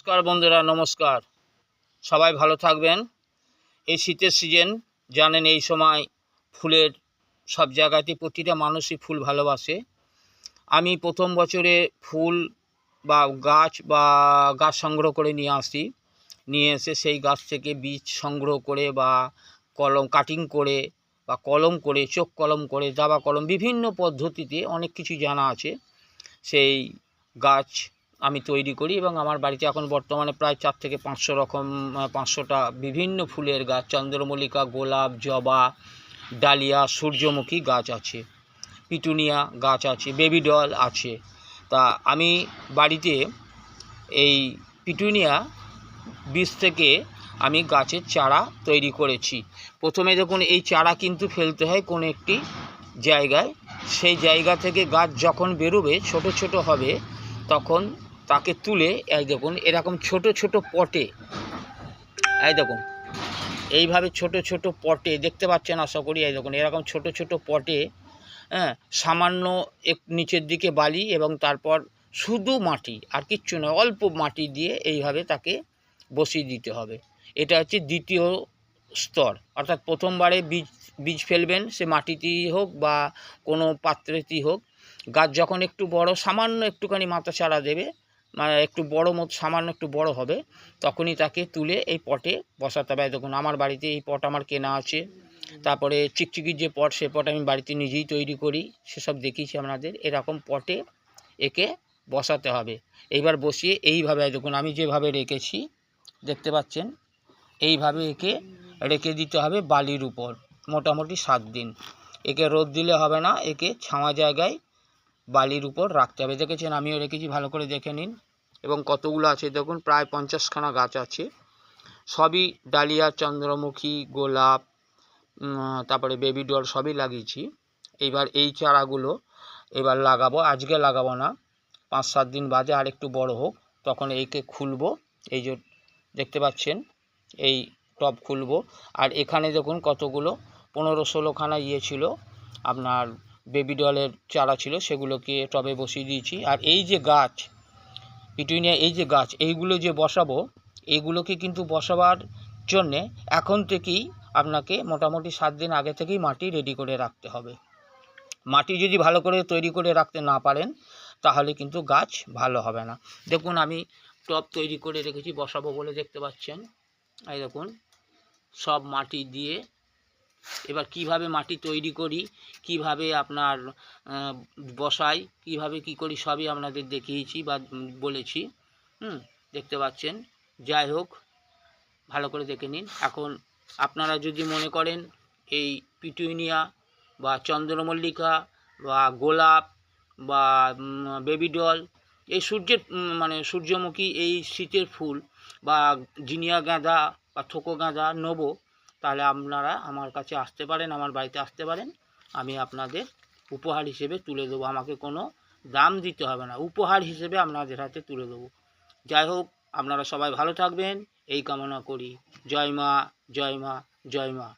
নমস্কার বন্ধুরা, নমস্কার। সবাই ভালো থাকবেন। এই শীতের সিজন জানেন, এই সময় ফুলের সব জায়গাতে প্রতিটা মানুষই ফুল ভালোবাসে। আমি প্রথম বছরে ফুল বা গাছ সংগ্রহ করে নিয়ে এসে সেই গাছ থেকে বীজ সংগ্রহ করে বা কলম কাটিং করে বা কলম করে, চোখ কলম করে, দাবা কলম, বিভিন্ন পদ্ধতিতে অনেক কিছু জানা আছে। সেই গাছ আমি তৈরি করি এবং আমার বাড়িতে এখন বর্তমানে প্রায় 4 থেকে 500টা বিভিন্ন ফুলের গাছ, চন্দ্রমল্লিকা, গোলাপ, জবা, ডালিয়া, সূর্যমুখী গাছ আছে, পিটুনিয়া গাছ আছে, বেবি ডল আছে। তা আমি বাড়িতে এই পিটুনিয়া বীজ থেকে আমি গাছের চারা তৈরি করেছি। প্রথমে দেখুন, এই চারা কিন্তু ফেলতে হয় কোনো একটি জায়গায়। সেই জায়গা থেকে গাছ যখন বেরোবে, ছোট ছোট হবে, তখন তাকে তুলে এই দেখুন এরকম ছোট ছোট পটে, এই দেখুন এইভাবে ছোট ছোট পটে দেখতে পাচ্ছেন আশা করি। এই দেখুন এরকম ছোট ছোট পটে, সামান্য নিচের দিকে বালি এবং তারপর শুধু মাটি, আর কিচ্ছু নয়, অল্প মাটি দিয়ে এইভাবে তাকে বসিয়ে দিতে হবে। এটা হচ্ছে দ্বিতীয় স্তর। অর্থাৎ প্রথমবারে বীজ ফেলবেন, সে মাটিতেই হোক বা কোনো পাত্রেতেই হোক। গাছ যখন একটু বড়, সামান্য একটুখানি মাথা চারা দেবে, মানে একটু বড় মতো, সামান্য একটু বড় হবে, তখনই তাকে তুলে এই পটে বসাতে হবে। দেখুন আমার বাড়িতে এই পট আমার কেনা আছে। তারপরে চিকচিকির যে পট, সে পট আমি বাড়িতে নিজেই তৈরি করি, সেসব দেখিয়েছি আপনাদের। এরকম পটে একে বসাতে হবে। এইবার বসিয়ে এইভাবে দেখুন আমি যেভাবে রেখেছি দেখতে পাচ্ছেন, এইভাবে একে রেখে দিতে হবে বালির উপর মোটামুটি 7 দিন। একে রোদ দিলে হবে না, একে ছাওয়া জায়গায় বালির উপর রাখতে হবে। দেখেছেন আমিও রেখেছি, ভালো করে দেখে নিন। এবং কতগুলো আছে দেখুন, প্রায় 50খানা গাছ আছে, সবই ডালিয়া, চন্দ্রমুখী, গোলাপ, তারপরে বেবি ডল সবই লাগিয়েছি। এইবার এই চারাগুলো এবার লাগাবো, আজকে লাগাবো না, 5-7 দিন বাদে আর একটু বড় হোক, তখন এইকে খুলবো। এই যে দেখতে পাচ্ছেন এই টব খুলবো। আর এখানে দেখুন কতগুলো 15-16খানা ছিল আপনার বেবি ডলের চারা ছিল, সেগুলোকে টবে বসিয়ে দিয়েছি। আর এই যে গাছ পিটুনিয়া, এই যে গাছ, এইগুলো যে বসাবো, এইগুলোকে কিন্তু বসাবার জন্যে এখন থেকেই আপনাকে মোটামুটি 7 দিন আগে থেকেই মাটি রেডি করে রাখতে হবে। মাটি যদি ভালো করে তৈরি করে রাখতে না পারেন, তাহলে কিন্তু গাছ ভালো হবে না। দেখুন আমি টব তৈরি করে রেখেছি বসাবো বলে, দেখতে পাচ্ছেন। এই দেখুন সব মাটি দিয়ে, এবার কিভাবে মাটি তৈরি করি, কিভাবে আপনার বসাই, কিভাবে কি করি, সবই আপনাদের দেখিয়েছি বা বলেছি। দেখতে পাচ্ছেন। যাই হোক, ভালো করে দেখে নিন। এখন আপনারা যদি মনে করেন এই পিটুনিয়া বা চন্দ্রমল্লিকা বা গোলাপ বা বেবি ডল, এই সূর্যমুখী, এই শীতের ফুল বা জিনিয়া গাঁদা বা থোকো গাঁদা নেবো, তাহলে আপনারা আমার কাছে আসতে পারেন, আমার বাড়িতে আসতে পারেন। আমি আপনাদের উপহার হিসেবে তুলে দেবো, আমাকে কোনো দাম দিতে হবে না, উপহার হিসেবে আপনাদের হাতে তুলে দেবো। যাই হোক, আপনারা সবাই ভালো থাকবেন এই কামনা করি। জয় মা, জয় মা, জয় মা।